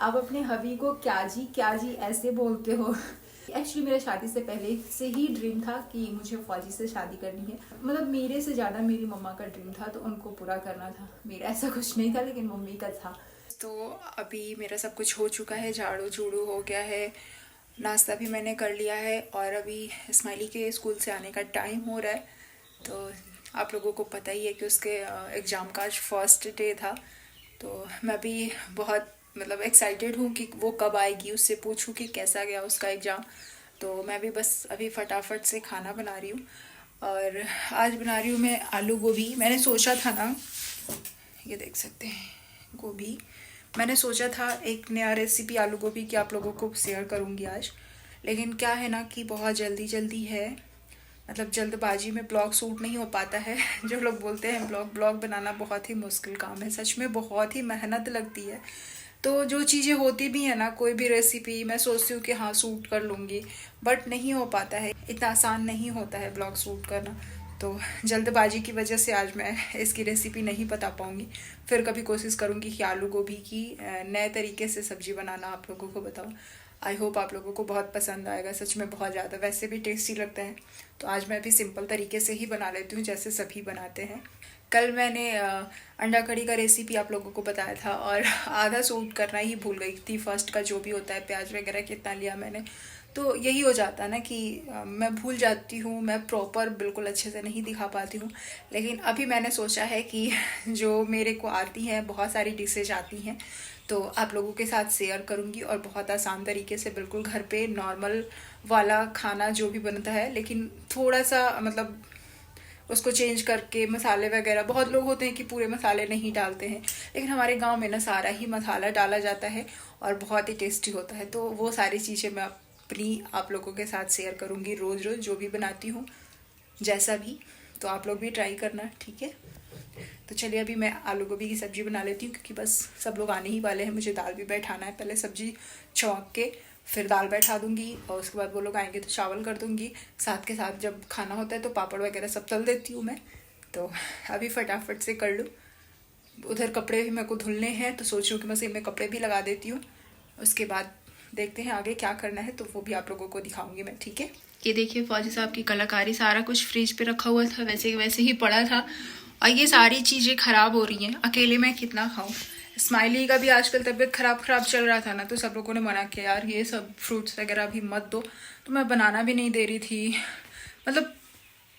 आप अपने हबी को क्या जी ऐसे बोलते हो। एक्चुअली मेरा शादी से पहले से ही ड्रीम था कि मुझे फौजी से शादी करनी है। मतलब मेरे से ज़्यादा मेरी मम्मा का ड्रीम था, तो उनको पूरा करना था। मेरा ऐसा कुछ नहीं था, लेकिन मम्मी का था। तो अभी मेरा सब कुछ हो चुका है, झाड़ू झूड़ू हो गया है, नाश्ता भी मैंने कर लिया है, और अभी स्माइली के स्कूल से आने का टाइम हो रहा है। तो आप लोगों को पता ही है कि उसके एग्ज़ाम का आज फर्स्ट डे था। तो मैं भी बहुत मतलब एक्साइटेड हूँ कि वो कब आएगी, उससे पूछूँ कि कैसा गया उसका एग्ज़ाम। तो मैं भी बस अभी फटाफट से खाना बना रही हूँ, और आज बना रही हूँ मैं आलू गोभी। मैंने सोचा था ना, ये देख सकते हैं गोभी, मैंने सोचा था एक नया रेसिपी आलू गोभी की आप लोगों को शेयर करूँगी आज। लेकिन क्या है ना कि बहुत जल्दी है, मतलब जल्दबाजी में ब्लॉग शूट नहीं हो पाता है। जो लोग बोलते हैं ब्लॉग बनाना बहुत ही मुश्किल काम है, सच में बहुत ही मेहनत लगती है। तो जो चीज़ें होती भी है ना, कोई भी रेसिपी मैं सोचती हूँ कि हाँ शूट कर लूँगी, बट नहीं हो पाता है, इतना आसान नहीं होता है ब्लॉग शूट करना। तो जल्दबाजी की वजह से आज मैं इसकी रेसिपी नहीं बता पाऊँगी। फिर कभी कोशिश करूँगी कि आलू गोभी की नए तरीके से सब्ज़ी बनाना आप लोगों को बताऊँ। आई होप आप लोगों को बहुत पसंद आएगा, सच में बहुत ज़्यादा, वैसे भी टेस्टी लगता है। तो आज मैं भी सिंपल तरीके से ही बना लेती हूँ, जैसे सभी बनाते हैं। कल मैंने अंडा कड़ी का रेसिपी आप लोगों को बताया था, और आधा शूट करना ही भूल गई थी। फर्स्ट का जो भी होता है, प्याज वगैरह कितना लिया मैंने, तो यही हो जाता है ना कि मैं भूल जाती हूँ, मैं प्रॉपर बिल्कुल अच्छे से नहीं दिखा पाती हूँ। लेकिन अभी मैंने सोचा है कि जो मेरे को आती हैं, बहुत सारी डिशेज आती हैं, तो आप लोगों के साथ शेयर करूँगी, और बहुत आसान तरीके से बिल्कुल घर पे नॉर्मल वाला खाना जो भी बनता है, लेकिन थोड़ा सा मतलब उसको चेंज करके मसाले वगैरह। बहुत लोग होते हैं कि पूरे मसाले नहीं डालते हैं, लेकिन हमारे गांव में ना सारा ही मसाला डाला जाता है और बहुत ही टेस्टी होता है। तो वो सारी चीज़ें मैं अपनी आप लोगों के साथ शेयर करूँगी रोज़ रोज़, जो भी बनाती हूँ जैसा भी। तो आप लोग भी ट्राई करना, ठीक है। तो चलिए अभी मैं आलू गोभी की सब्ज़ी बना लेती हूँ, क्योंकि बस सब लोग आने ही वाले हैं। मुझे दाल भी बैठाना है, पहले सब्ज़ी छौंक के फिर दाल बैठा दूँगी, और उसके बाद वो लोग आएंगे तो चावल कर दूँगी। साथ के साथ जब खाना होता है तो पापड़ वगैरह सब तल देती हूँ मैं। तो अभी फटाफट से कर लूँ। उधर कपड़े भी मेरे को धुलने हैं, तो सोच रही हूँ कि मशीन में कपड़े भी लगा देती हूँ। उसके बाद देखते हैं आगे क्या करना है, तो वो भी आप लोगों को दिखाऊंगी मैं, ठीक है। ये देखिए फौजी साहब की कलाकारी, सारा कुछ फ्रिज पे रखा हुआ था, वैसे वैसे ही पड़ा था, और ये सारी चीज़ें ख़राब हो रही हैं। अकेले मैं कितना खाऊं। स्माइली का भी आजकल तबीयत ख़राब चल रहा था ना, तो सब लोगों ने मना किया यार ये सब फ्रूट्स वगैरह भी मत दो, तो मैं बनाना भी नहीं दे रही थी। मतलब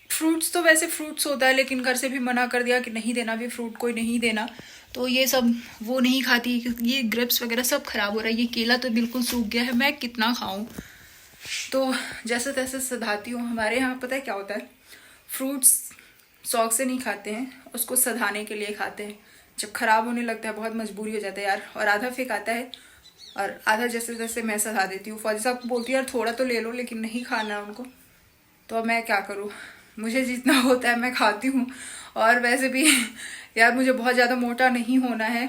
फ्रूट्स तो वैसे फ्रूट्स होता है, लेकिन घर से भी मना कर दिया कि नहीं देना, भी फ्रूट कोई नहीं देना। तो ये सब वो नहीं खाती, ये ग्रेप्स वगैरह सब खराब हो रहा है। ये केला तो बिल्कुल सूख गया है, मैं कितना खाऊं। तो जैसे तैसे सधाती हूँ। हमारे यहाँ पता है क्या होता है, फ्रूट्स शौक से नहीं खाते हैं, उसको सधाने के लिए खाते हैं। जब खराब होने लगता है बहुत मजबूरी हो जाता है यार, और आधा फेंक आता है, और आधा जैसे तैसे मैं सधा देती हूँ। फौजी साहब बोलती है यार थोड़ा तो ले लो, लेकिन नहीं खाना है उनको, तो अब मैं क्या करूँ। मुझे जितना होता है मैं खाती हूँ, और वैसे भी यार मुझे बहुत ज़्यादा मोटा नहीं होना है,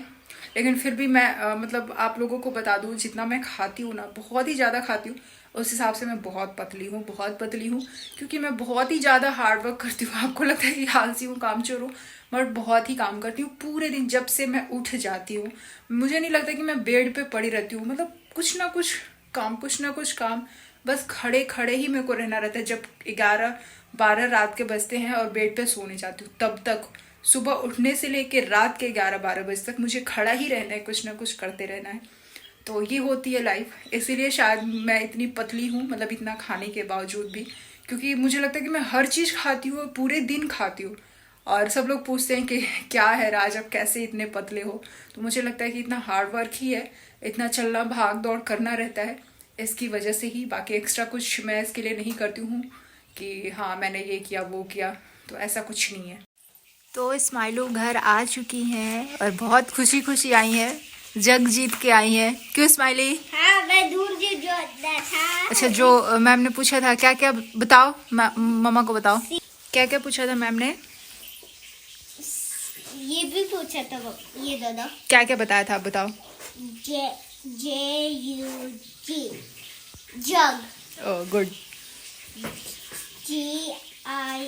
लेकिन फिर भी मैं मतलब आप लोगों को बता दूँ, जितना मैं खाती हूँ ना, बहुत ही ज़्यादा खाती हूँ, उस हिसाब से मैं बहुत पतली हूँ, बहुत पतली हूँ। क्योंकि मैं बहुत ही ज़्यादा हार्ड वर्क करती हूँ। आपको लगता है कि आलसी हूँ, कामचोर हूँ, बट बहुत ही काम करती हूँ पूरे दिन। जब से मैं उठ जाती हूँ, मुझे नहीं लगता कि मैं बेड पे पड़ी रहती हूँ। मतलब कुछ ना कुछ काम, बस खड़े खड़े ही मेरे को रहना रहता है। जब 11-12 रात के बजते हैं और बेड पे सोने जाती हूँ, तब तक सुबह उठने से लेके रात के 11-12 बजे तक मुझे खड़ा ही रहना है, कुछ ना कुछ करते रहना है। तो ये होती है लाइफ, इसीलिए शायद मैं इतनी पतली हूँ, मतलब इतना खाने के बावजूद भी। क्योंकि मुझे लगता है कि मैं हर चीज़ खाती हूँ, पूरे दिन खाती हूँ। और सब लोग पूछते हैं कि क्या है राज, अब कैसे इतने पतले हो। तो मुझे लगता है कि इतना हार्ड वर्क ही है, इतना चलना भाग दौड़ करना रहता है, इसकी वजह से ही। बाकी एक्स्ट्रा कुछ मैं इसके लिए नहीं करती हूँ कि हाँ मैंने ये किया वो किया, तो ऐसा कुछ नहीं है। तो स्माइलो घर आ चुकी हैं, और बहुत खुशी खुशी आई हैं, जग जीत के आई हैं। क्यों स्माइली? हाँ, मैं दूर जो था। अच्छा, जो मैम ने पूछा था क्या क्या बताओ, मम्मा को बताओ क्या क्या पूछा था मैम ने। ये भी पूछा था वो, ये दोनों क्या क्या बताया था, आप बताओ। JUG jug, oh good. GIRL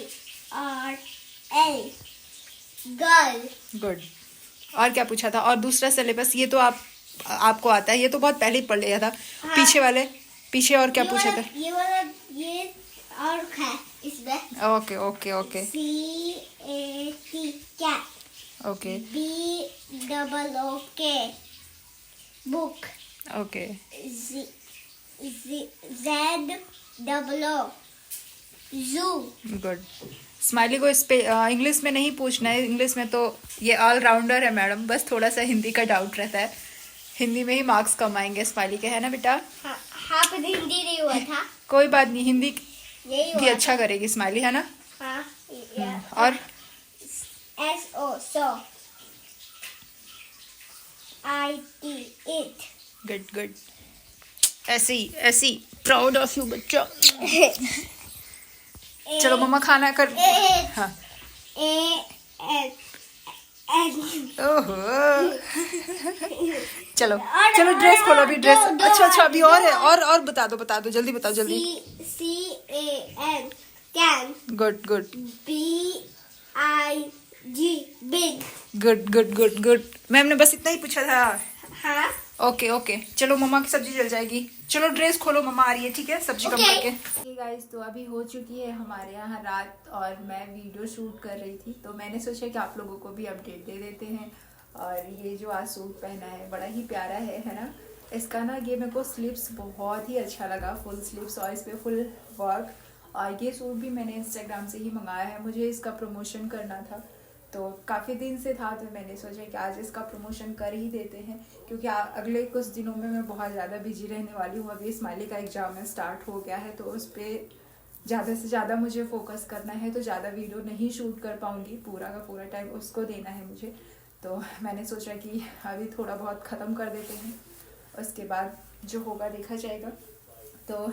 girl. Good. और क्या पूछा था? और दूसरा सिलेबस, ये तो आप आपको आता है? ये तो बहुत पहले ही पढ़ लिया था। हाँ। पीछे और क्या पूछा था? ये और है इसमें। Okay okay okay CAT cat. Okay BOOK book. Okay ZOO zoo. Good. Smiley को इस पे इंग्लिश में नहीं पूछना है, इंग्लिश में तो ये ऑल राउंडर है मैडम, बस थोड़ा सा हिंदी का डाउट रहता है। हिंदी में ही मार्क्स कम आएंगे स्माइली के, है ना बेटा? हाँ पर हिंदी नहीं हुआ था। कोई बात नहीं, हिंदी यही भी हुआ अच्छा करेगी स्माइली, है ना? हाँ और SO so IT it. Good good, ऐसी प्राउड ऑफ यू बच्चा। चलो मम्मा खाना कर। हाँ ओहो चलो चलो ड्रेस खोलो अभी, ड्रेस। अच्छा अभी और है, और बता दो जल्दी बताओ जल्दी। CAN can. Good good BIG big. Good. Ma'am ने बस इतना ही पूछा था। हाँ ओके चलो मम्मा की सब्जी जल जाएगी, चलो ड्रेस खोलो, मम्मा आ रही है, ठीक है? सब्जी कम करके। गाइस तो अभी हो चुकी है हमारे यहाँ रात और मैं वीडियो शूट कर रही थी, तो मैंने सोचा कि आप लोगों को भी अपडेट दे देते हैं। और ये जो आज सूट पहना है बड़ा ही प्यारा है ना? इसका ना ये मेरे को स्लीव्स बहुत ही अच्छा लगा, फुल स्लीव्स और इस पर फुल वर्क। और ये सूट भी मैंने इंस्टाग्राम से ही मंगाया है, मुझे इसका प्रमोशन करना था तो काफ़ी दिन से था, तो मैंने सोचा कि आज इसका प्रमोशन कर ही देते हैं क्योंकि अगले कुछ दिनों में मैं बहुत ज़्यादा बिजी रहने वाली हूँ। अभी स्माइली का एग्ज़ाम स्टार्ट हो गया है तो उस पर ज़्यादा से ज़्यादा मुझे फोकस करना है, तो ज़्यादा वीडियो नहीं शूट कर पाऊँगी, पूरा का पूरा टाइम उसको देना है मुझे। तो मैंने सोचा कि अभी थोड़ा बहुत ख़त्म कर देते हैं, उसके बाद जो होगा देखा जाएगा। तो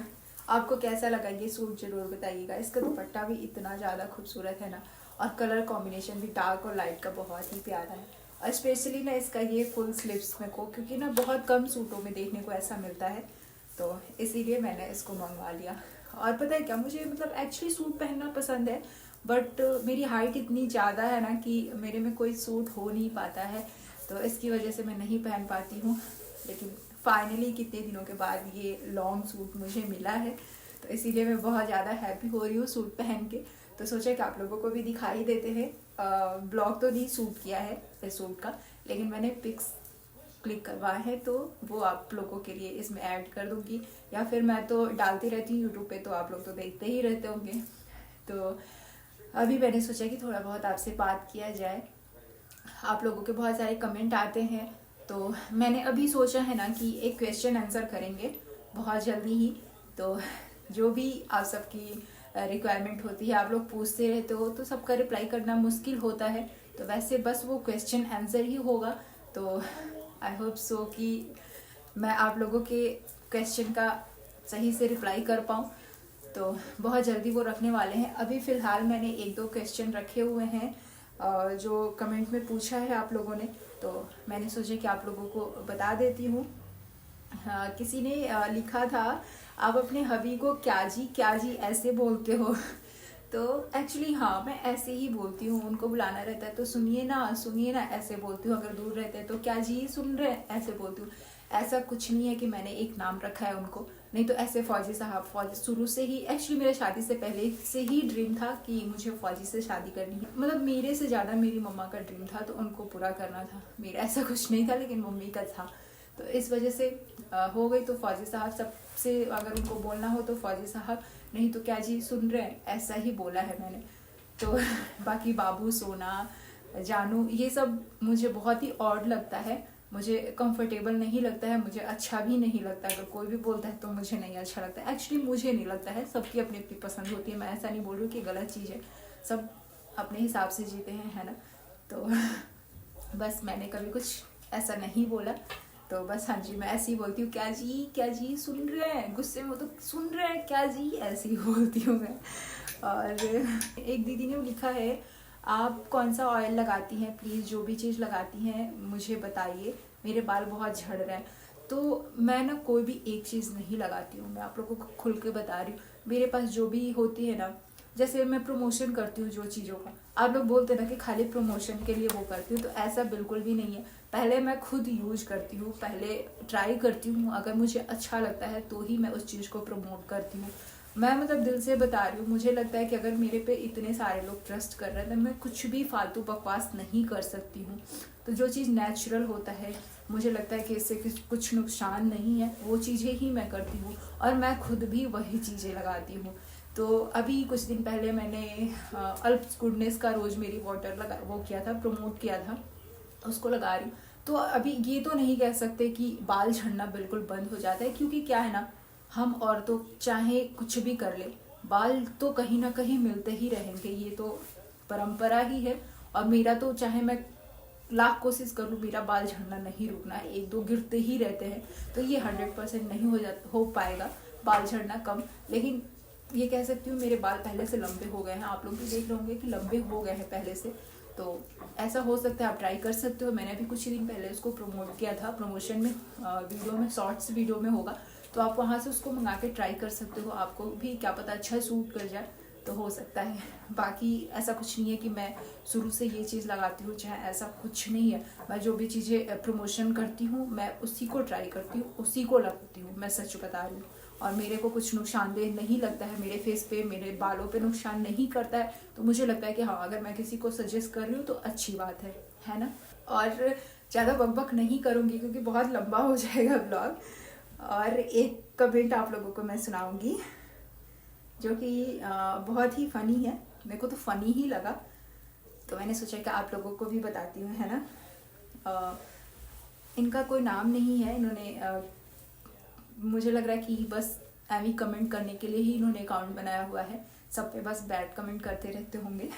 आपको कैसा लगा ये सूट ज़रूर बताइएगा। इसका दुपट्टा भी इतना ज़्यादा खूबसूरत है ना, और कलर कॉम्बिनेशन भी डार्क और लाइट का बहुत ही प्यारा है। और स्पेशली ना इसका ये फुल स्लीव्स मेरे को, क्योंकि ना बहुत कम सूटों में देखने को ऐसा मिलता है, तो इसीलिए मैंने इसको मंगवा लिया। और पता है क्या, मुझे मतलब एक्चुअली सूट पहनना पसंद है, बट मेरी हाइट इतनी ज़्यादा है ना कि मेरे में कोई सूट हो नहीं पाता है, तो इसकी वजह से मैं नहीं पहन पाती हूँ। लेकिन फाइनली कितने दिनों के बाद ये लॉन्ग सूट मुझे मिला है, तो इसीलिए मैं बहुत ज़्यादा हैप्पी हो रही हूँ सूट पहन के। तो सोचा कि आप लोगों को भी दिखाई देते हैं। ब्लॉग तो नहीं शूट किया है इस सूट का, लेकिन मैंने पिक्स क्लिक करवाए हैं, तो वो आप लोगों के लिए इसमें ऐड कर दूँगी, या फिर मैं तो डालती रहती हूँ यूट्यूब पे, तो आप लोग तो देखते ही रहते होंगे। तो अभी मैंने सोचा कि थोड़ा बहुत आपसे बात किया जाए। आप लोगों के बहुत सारे कमेंट आते हैं, तो मैंने अभी सोचा है ना कि एक क्वेश्चन आंसर करेंगे बहुत जल्दी ही। तो जो भी आप सबकी रिक्वायरमेंट होती है, आप लोग पूछते रहते हो, तो सबका रिप्लाई करना मुश्किल होता है, तो वैसे बस वो क्वेश्चन आंसर ही होगा। तो आई होप सो कि मैं आप लोगों के क्वेश्चन का सही से रिप्लाई कर पाऊँ, तो बहुत जल्दी वो रखने वाले हैं। अभी फ़िलहाल मैंने 1-2 क्वेश्चन रखे हुए हैं जो कमेंट में पूछा है आप लोगों ने, तो मैंने सोचा कि आप लोगों को बता देती हूँ। किसी ने लिखा था, आप अपने हबी को क्या जी ऐसे बोलते हो? तो एक्चुअली हाँ, मैं ऐसे ही बोलती हूँ, उनको बुलाना रहता है तो सुनिए ना ऐसे बोलती हूँ। अगर दूर रहते हैं तो क्या जी सुन रहे हैं ऐसे बोलती हूँ। ऐसा कुछ नहीं है कि मैंने एक नाम रखा है उनको, नहीं तो ऐसे फौजी साहब, फौजी शुरू से ही, एक्चुअली मेरे शादी से पहले से ही ड्रीम था कि मुझे फौजी से शादी करनी है। मतलब मेरे से ज़्यादा मेरी मम्मा का ड्रीम था, तो उनको पूरा करना था। मेरा ऐसा कुछ नहीं था, लेकिन मम्मी का था, तो इस वजह से हो गई। तो फौजी साहब सबसे अगर उनको बोलना हो तो फौजी साहब, नहीं तो क्या जी सुन रहे हैं, ऐसा ही बोला है मैंने। तो बाकी बाबू, सोना, जानू, ये सब मुझे बहुत ही ऑड लगता है, मुझे कंफर्टेबल नहीं लगता है, मुझे अच्छा भी नहीं लगता। अगर कोई भी बोलता है तो मुझे नहीं अच्छा लगता है। एक्चुअली मुझे नहीं लगता है, सबकी अपनी अपनी पसंद होती है। मैं ऐसा नहीं बोल रही हूँ कि गलत चीज़ है, सब अपने हिसाब से जीते हैं, है ना? तो बस मैंने कभी कुछ ऐसा नहीं बोला, तो बस हाँ जी, मैं ऐसे ही बोलती हूँ, क्या जी सुन रहे हैं, गुस्से में हो तो सुन रहे हैं क्या जी, ऐसे ही बोलती हूँ मैं। और एक दीदी ने लिखा है, आप कौन सा ऑयल लगाती हैं, प्लीज़ जो भी चीज़ लगाती हैं मुझे बताइए, मेरे बाल बहुत झड़ रहे हैं। तो मैं ना कोई भी एक चीज़ नहीं लगाती हूँ, मैं आप लोगों को खुल के बता रही हूँ। मेरे पास जो भी होती है ना, जैसे मैं प्रमोशन करती हूँ जो चीज़ों का, आप लोग बोलते हैं ना कि खाली प्रमोशन के लिए वो करती हूँ, तो ऐसा बिल्कुल भी नहीं है। पहले मैं खुद यूज करती हूँ, पहले ट्राई करती हूँ, अगर मुझे अच्छा लगता है तो ही मैं उस चीज़ को प्रमोट करती हूँ। मैं मतलब दिल से बता रही हूँ, मुझे लगता है कि अगर मेरे पे इतने सारे लोग ट्रस्ट कर रहे हैं तो मैं कुछ भी फालतू बकवास नहीं कर सकती हूँ। तो जो चीज़ नेचुरल होता है, मुझे लगता है कि इससे कुछ नुकसान नहीं है, वो चीज़ें ही मैं करती हूँ और मैं खुद भी वही चीज़ें लगाती हूँ। तो अभी कुछ दिन पहले मैंने अल्प्स गुडनेस का रोज मेरी वाटर लगा वो किया था, प्रमोट किया था, उसको लगा रही हूँ। तो अभी ये तो नहीं कह सकते कि बाल झड़ना बिल्कुल बंद हो जाता है, क्योंकि क्या है ना, हम औरतों चाहे कुछ भी कर ले, बाल तो कहीं ना कहीं मिलते ही रहेंगे, ये तो परंपरा ही है। और मेरा तो चाहे मैं लाख कोशिश करूँ, मेरा बाल झड़ना नहीं रुकना है, 1-2 गिरते ही रहते हैं। तो ये 100% नहीं हो पाएगा बाल झड़ना कम, लेकिन ये कह सकती हूँ मेरे बाल पहले से लंबे हो गए हैं। आप लोग भी देख रहे होंगे कि लंबे हो गए हैं पहले से, तो ऐसा हो सकता है, आप ट्राई कर सकते हो। मैंने भी कुछ ही दिन पहले उसको प्रमोट किया था, प्रमोशन में वीडियो में, शॉर्ट्स वीडियो में होगा, तो आप वहाँ से उसको मंगा के ट्राई कर सकते हो। आपको भी क्या पता अच्छा सूट कर जाए, तो हो सकता है। बाकी ऐसा कुछ नहीं है कि मैं शुरू से ये चीज़ लगाती हूँ, चाहे ऐसा कुछ नहीं है। मैं जो भी चीज़ें प्रमोशन करती हूँ मैं उसी को ट्राई करती हूँ, उसी को लगाती हूँ, मैं सच बता रही हूँ। और मेरे को कुछ नुकसानदेह नहीं लगता है, मेरे फेस पे, मेरे बालों पे नुकसान नहीं करता है। तो मुझे लगता है कि हाँ, अगर मैं किसी को सजेस्ट कर रही हूँ तो अच्छी बात है ना। और ज़्यादा बकबक नहीं करूँगी क्योंकि बहुत लंबा हो जाएगा ब्लॉग। और एक कमेंट आप लोगों को मैं सुनाऊंगी जो कि बहुत ही फ़नी है, मेरे को तो फ़नी ही लगा, तो मैंने सोचा कि आप लोगों को भी बताती हूँ, है ना। इनका कोई नाम नहीं है, इन्होंने मुझे लग रहा है कि बस एमी कमेंट करने के लिए ही इन्होंने अकाउंट बनाया हुआ है, सब पे बस बैड कमेंट करते रहते होंगे।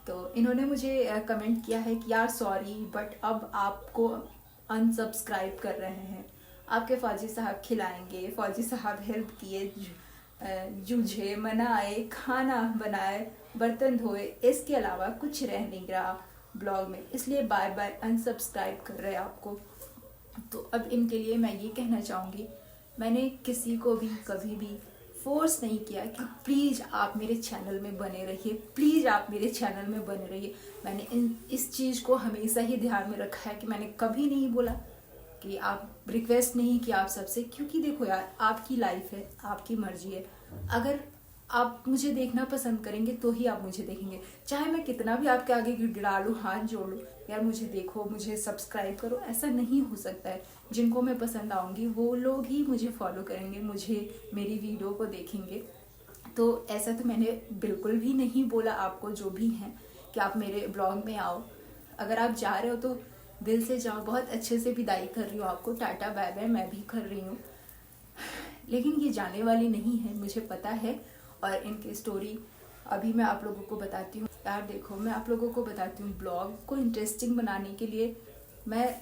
तो इन्होंने मुझे कमेंट किया है कि यार सॉरी, बट अब आपको अनसब्सक्राइब कर रहे हैं, आपके फौजी साहब खिलाएंगे, फौजी साहब हेल्प किए, जूझे, मनाए, खाना बनाए, बर्तन धोए, इसके अलावा कुछ रह नहीं रहा ब्लॉग में, इसलिए बाय बाय अनसब्सक्राइब कर रहे हैं आपको। तो अब इनके लिए मैं ये कहना चाहूँगी, मैंने किसी को भी कभी भी फोर्स नहीं किया कि प्लीज़ आप मेरे चैनल में बने रहिए, प्लीज़ आप मेरे चैनल में बने रहिए। मैंने इस चीज़ को हमेशा ही ध्यान में रखा है कि मैंने कभी नहीं बोला कि आप रिक्वेस्ट नहीं किया आप सबसे, क्योंकि देखो यार, आपकी लाइफ है, आपकी मर्जी है। अगर आप मुझे देखना पसंद करेंगे तो ही आप मुझे देखेंगे, चाहे मैं कितना भी आपके आगे गिड़गिड़ा लूँ, हाथ जोड़ लूँ, यार मुझे देखो, मुझे सब्सक्राइब करो, ऐसा नहीं हो सकता है। जिनको मैं पसंद आऊँगी वो लोग ही मुझे फॉलो करेंगे, मुझे मेरी वीडियो को देखेंगे। तो ऐसा तो मैंने बिल्कुल भी नहीं बोला आपको जो भी हैं कि आप मेरे ब्लॉग में आओ। अगर आप जा रहे हो तो दिल से जाओ, बहुत अच्छे से विदाई कर रही हूँ आपको, टाटा बाय बाय मैं भी कर रही हूँ। लेकिन ये जाने वाली नहीं है, मुझे पता है। और इनकी स्टोरी अभी मैं आप लोगों को बताती हूँ। यार देखो, मैं आप लोगों को बताती हूँ, ब्लॉग को इंटरेस्टिंग बनाने के लिए मैं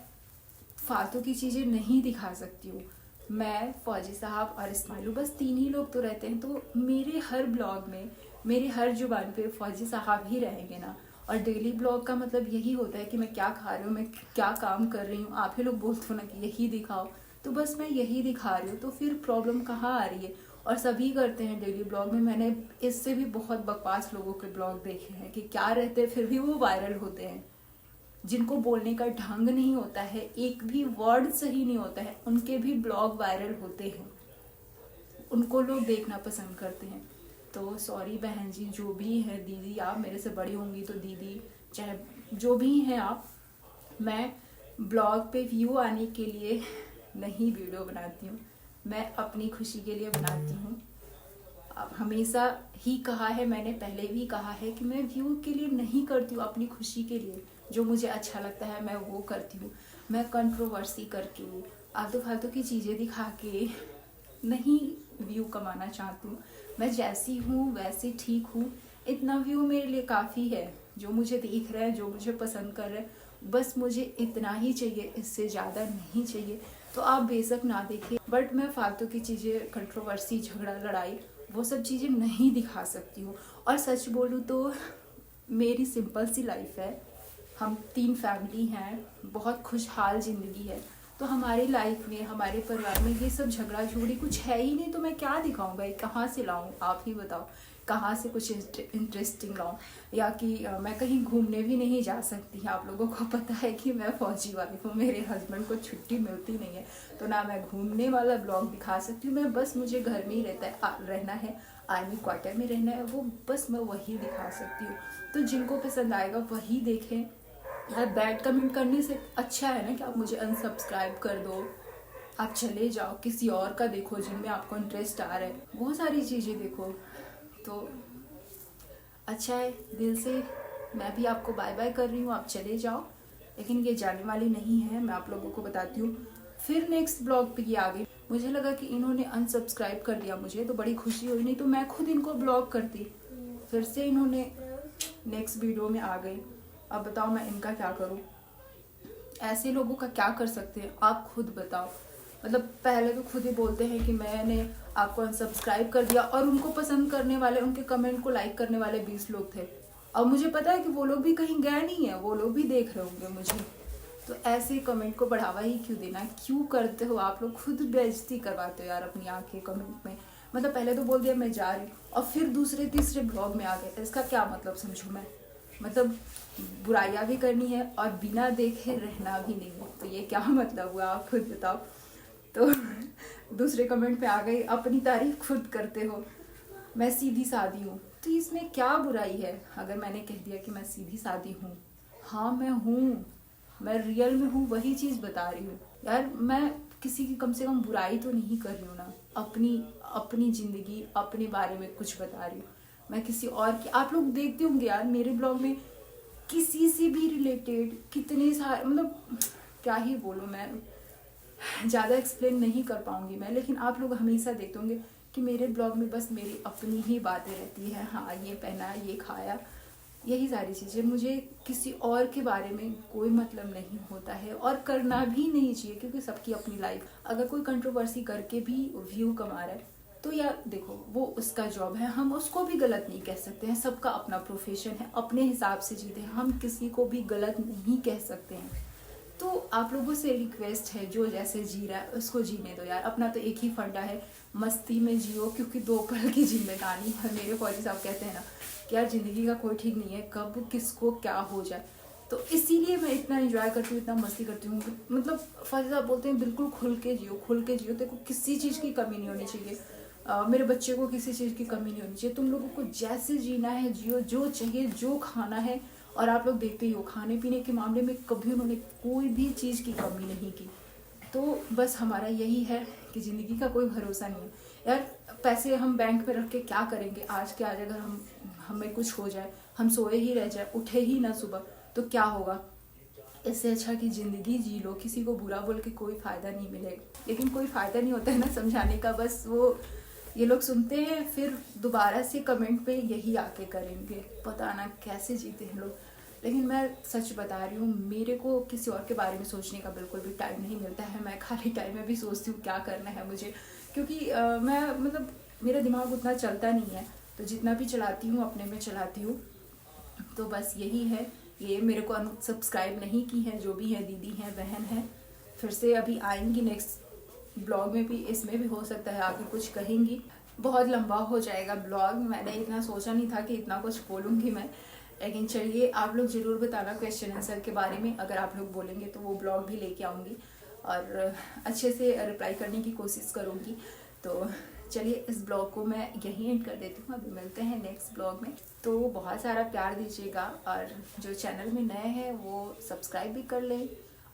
फालतू की चीज़ें नहीं दिखा सकती हूँ। मैं, फौजी साहब और इस्माइलू, बस 3 ही लोग तो रहते हैं, तो मेरे हर ब्लॉग में, मेरे हर जुबान पे फौजी साहब ही रहेंगे ना। और डेली ब्लॉग का मतलब यही होता है कि मैं क्या खा रही हूँ, मैं क्या काम कर रही हूँ। आप ही लोग बोलते हो ना कि यही दिखाओ, तो बस मैं यही दिखा रही हूँ, तो फिर प्रॉब्लम कहाँ आ रही है। और सभी करते हैं डेली ब्लॉग में, मैंने इससे भी बहुत बकवास लोगों के ब्लॉग देखे हैं कि क्या रहते हैं फिर भी वो वायरल होते हैं, जिनको बोलने का ढंग नहीं होता है, एक भी वर्ड सही नहीं होता है, उनके भी ब्लॉग वायरल होते हैं, उनको लोग देखना पसंद करते हैं। तो सॉरी बहन जी, जो भी है, दीदी, आप मेरे से बड़ी होंगी तो दीदी, चाहे जो भी हैं आप, मैं ब्लॉग पे व्यू आने के लिए नहीं वीडियो बनाती हूँ, मैं अपनी खुशी के लिए बनाती हूँ। अब हमेशा ही कहा है मैंने, पहले भी कहा है कि मैं व्यू के लिए नहीं करती हूँ, अपनी खुशी के लिए जो मुझे अच्छा लगता है मैं वो करती हूँ। मैं कंट्रोवर्सी करके, आलतू फालतू की चीज़ें दिखा के नहीं व्यू कमाना चाहती हूँ। मैं जैसी हूँ वैसे ठीक हूँ, इतना व्यू मेरे लिए काफ़ी है। जो मुझे देख रहे हैं, जो मुझे पसंद कर रहे हैं, बस मुझे इतना ही चाहिए, इससे ज़्यादा नहीं चाहिए। तो आप बेशक ना देखिए, बट मैं फालतू की चीज़ें, कंट्रोवर्सी, झगड़ा, लड़ाई, वो सब चीज़ें नहीं दिखा सकती हूँ। और सच बोलूँ तो मेरी सिंपल सी लाइफ है, हम 3 फैमिली हैं, बहुत खुशहाल ज़िंदगी है। तो हमारी लाइफ में, हमारे परिवार में ये सब झगड़ा झूड़ी कुछ है ही नहीं, तो मैं क्या दिखाऊं भाई, कहाँ से लाऊं, आप ही बताओ, कहाँ से कुछ इंटरेस्टिंग लाऊं। या कि मैं कहीं घूमने भी नहीं जा सकती। आप लोगों को पता है कि मैं फौजी वाइफ हूँ, मेरे हस्बैंड को छुट्टी मिलती नहीं है, तो ना मैं घूमने वाला ब्लॉग दिखा सकती हूँ। मैं बस, मुझे घर में ही रहना है, आर्मी क्वार्टर में रहना है, वो बस मैं वही दिखा सकती हूँ। तो जिनको पसंद आएगा वही देखें। यार बैड कमेंट करने से अच्छा है ना कि आप मुझे अनसब्सक्राइब कर दो, आप चले जाओ, किसी और का देखो जिनमें आपको इंटरेस्ट आ रहा है, बहुत सारी चीज़ें देखो। तो अच्छा है, दिल से मैं भी आपको बाय बाय कर रही हूँ, आप चले जाओ। लेकिन ये जाने वाली नहीं है, मैं आप लोगों को बताती हूँ। फिर नेक्स्ट ब्लॉग पे ये आ गई, मुझे लगा कि इन्होंने अनसब्सक्राइब कर दिया मुझे, तो बड़ी खुशी हुई, नहीं तो मैं खुद इनको ब्लॉग करती। फिर से इन्होंने नेक्स्ट वीडियो में आ गई। अब बताओ मैं इनका क्या करूँ, ऐसे लोगों का क्या कर सकते हैं, आप खुद बताओ। मतलब पहले तो खुद ही बोलते हैं कि मैंने आपको अनसब्सक्राइब कर दिया, और उनको पसंद करने वाले, उनके कमेंट को लाइक करने वाले 20 लोग थे। और मुझे पता है कि वो लोग भी कहीं गए नहीं है, वो लोग भी देख रहे होंगे मुझे। तो ऐसे कमेंट को बढ़ावा ही क्यों देना, क्यों करते हो आप लोग, खुद बेइज्जती करवाते हो यार अपनी आंखें कमेंट में। मतलब पहले तो बोल दिया मैं जा रही हूँ, और फिर दूसरे तीसरे ब्लॉग में आ गए, इसका क्या मतलब समझूं मैं। मतलब बुराइयां भी करनी है और बिना देखे रहना भी नहीं है, तो ये क्या मतलब हुआ, आप खुद बताओ। तो दूसरे कमेंट पे आ गई, अपनी तारीफ खुद करते हो, मैं सीधी सादी हूँ, तो इसमें क्या बुराई है अगर मैंने कह दिया कि मैं सीधी सादी हूँ। हाँ मैं हूँ, मैं रियल में हूँ, वही चीज़ बता रही हूँ यार। मैं किसी की कम से कम बुराई तो नहीं कर रही हूँ ना, अपनी ज़िंदगी, अपने बारे में कुछ बता रही हूँ। मैं किसी और की, आप लोग देखते होंगे यार मेरे ब्लॉग में किसी से भी रिलेटेड कितने सारे, मतलब क्या ही बोलूँ मैं, ज़्यादा एक्सप्लेन नहीं कर पाऊँगी मैं। लेकिन आप लोग हमेशा देखते होंगे कि मेरे ब्लॉग में बस मेरी अपनी ही बातें रहती हैं। हाँ ये पहना, ये खाया, यही सारी चीज़ें, मुझे किसी और के बारे में कोई मतलब नहीं होता है, और करना भी नहीं चाहिए, क्योंकि सबकी अपनी लाइफ। अगर कोई कंट्रोवर्सी करके भी व्यू कमा रहा है तो यार देखो, वो उसका जॉब है, हम उसको भी गलत नहीं कह सकते हैं। सबका अपना प्रोफेशन है, अपने हिसाब से जीते हैं, हम किसी को भी गलत नहीं कह सकते हैं। तो आप लोगों से रिक्वेस्ट है, जो जैसे जी रहा है उसको जीने दो यार। अपना तो एक ही फंडा है, मस्ती में जियो, क्योंकि 2 पल की जिंदगानी है। मेरे फौजी साहब कहते हैं ना कि यार ज़िंदगी का कोई ठीक नहीं है, कब किसको क्या हो जाए। तो इसीलिए मैं इतना एंजॉय करती हूँ, इतना मस्ती करती हूँ। मतलब फौजी साहब बोलते हैं बिल्कुल खुल के जियो, खुल के जियो, देखो किसी चीज़ की कमी नहीं होनी चाहिए। मेरे बच्चे को किसी चीज़ की कमी नहीं होनी चाहिए। तुम लोगों को जैसे जीना है जियो, जो चाहिए, जो खाना है। और आप लोग देखते ही हो, खाने पीने के मामले में कभी उन्होंने कोई भी चीज़ की कमी नहीं की। तो बस हमारा यही है कि ज़िंदगी का कोई भरोसा नहीं है यार। पैसे हम बैंक में रख के क्या करेंगे, आज के आज अगर हमें कुछ हो जाए, हम सोए ही रह जाए, उठे ही ना सुबह, तो क्या होगा। इससे अच्छा कि ज़िंदगी जी लो, किसी को बुरा बोल के कोई फ़ायदा नहीं मिलेगा। लेकिन कोई फ़ायदा नहीं होता है ना समझाने का, बस वो ये लोग सुनते हैं, फिर दोबारा से कमेंट पे यही आके करेंगे, पता ना कैसे जीते हैं लोग। लेकिन मैं सच बता रही हूँ, मेरे को किसी और के बारे में सोचने का बिल्कुल भी टाइम नहीं मिलता है। मैं खाली टाइम में भी सोचती हूँ क्या करना है मुझे, क्योंकि मैं मतलब मेरा दिमाग उतना चलता नहीं है, तो जितना भी चलाती हूँ अपने में चलाती हूँ। तो बस यही है। ये मेरे को अनसब्सक्राइब नहीं की है, जो भी है, दीदी हैं, बहन है, फिर से अभी आएंगी नेक्स्ट ब्लॉग में भी, इसमें भी हो सकता है आगे कुछ कहेंगी। बहुत लंबा हो जाएगा ब्लॉग, मैंने इतना सोचा नहीं था कि इतना कुछ बोलूँगी मैं। लेकिन चलिए, आप लोग ज़रूर बताना क्वेश्चन आंसर के बारे में, अगर आप लोग बोलेंगे तो वो ब्लॉग भी लेके आऊँगी और अच्छे से रिप्लाई करने की कोशिश करूँगी। तो चलिए, इस ब्लॉग को मैं यहीं एंड कर देती हूँ, अभी मिलते हैं नेक्स्ट ब्लॉग में। तो बहुत सारा प्यार दीजिएगा, और जो चैनल में नए हैं वो सब्सक्राइब भी कर लें,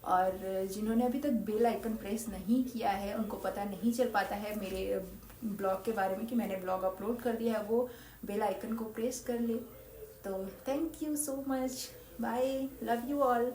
और जिन्होंने अभी तक बेल आइकन प्रेस नहीं किया है, उनको पता नहीं चल पाता है मेरे ब्लॉग के बारे में कि मैंने ब्लॉग अपलोड कर दिया है, वो बेल आइकन को प्रेस कर ले। तो thank you so much, bye, love you all.